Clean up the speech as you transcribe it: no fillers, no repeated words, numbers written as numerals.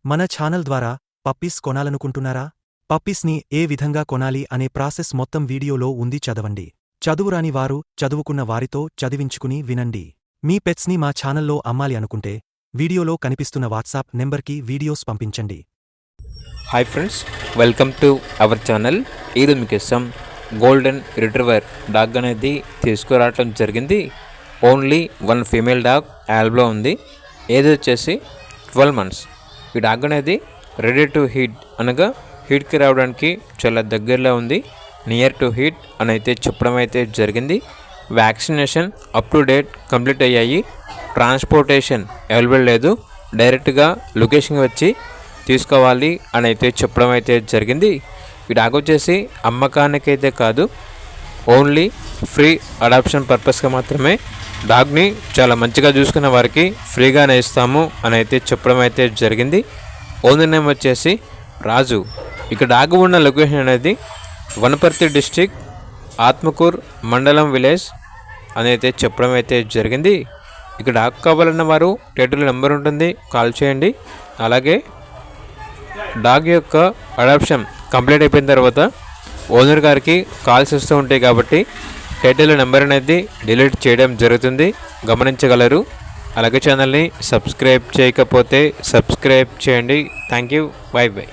మన ఛానల్ ద్వారా పప్పీస్ కొనాలనుకుంటున్నారా? పప్పీస్ని ఏ విధంగా కొనాలి అనే ప్రాసెస్ మొత్తం వీడియోలో ఉంది, చదవండి. చదువురాని వారు చదువుకున్న వారితో చదివించుకుని వినండి. మీ పెట్స్ని మా ఛానల్లో అమ్మాలి అనుకుంటే వీడియోలో కనిపిస్తున్న వాట్సాప్ నెంబర్కి వీడియోస్ పంపించండి. Hi friends, welcome to our channel. ఈరోజు మీకోసం గోల్డెన్ రిట్రీవర్ డాగ్ అనేది తీసుకురావటం జరిగింది. ఓన్లీ వన్ ఫీమేల్ డాగ్ యాల్బ్లో ఉంది. ఏది వచ్చేసి 12 months. ఈ డాగ్ అనేది రెడీ టు హీట్ అనగా హీట్కి రావడానికి చాలా దగ్గరలో ఉంది. నియర్ టు హీట్ అని అయితే చెప్పడం అయితే జరిగింది. Vaccination up to date complete అయ్యాయి. ట్రాన్స్పోర్టేషన్ అవైలబుల్ లేదు. డైరెక్ట్గా లొకేషన్కి వచ్చి తీసుకోవాలి అని అయితే చెప్పడం అయితే జరిగింది. ఈ డాగ్ వచ్చేసి అమ్మకానికైతే కాదు, ఓన్లీ ఫ్రీ అడాప్షన్ పర్పస్గా మాత్రమే. డాగ్ని చాలా మంచిగా చూసుకున్న వారికి ఫ్రీగానే ఇస్తాము అని అయితే చెప్పడం అయితే జరిగింది. ఓనర్ నేమ్ వచ్చేసి రాజు. ఇక డాగ్ ఉన్న లొకేషన్ అనేది వనపర్తి డిస్టిక్, ఆత్మకూర్ మండలం విలేజ్ అని అయితే చెప్పడం అయితే జరిగింది. ఇక డాగ్ కావాలన్న వారు టైటిల్ నెంబర్ ఉంటుంది, కాల్ చేయండి. అలాగే డాగ్ యొక్క అడాప్షన్ కంప్లీట్ అయిపోయిన తర్వాత ఓనర్ గారికి కాల్స్ వస్తూ ఉంటాయి కాబట్టి టైటిల్ నెంబర్ అనేది డిలీట్ చేయడం జరుగుతుంది, గమనించగలరు. అలాగే ఛానల్ని సబ్స్క్రైబ్ చేయకపోతే సబ్స్క్రైబ్ చేయండి. Thank you, by by.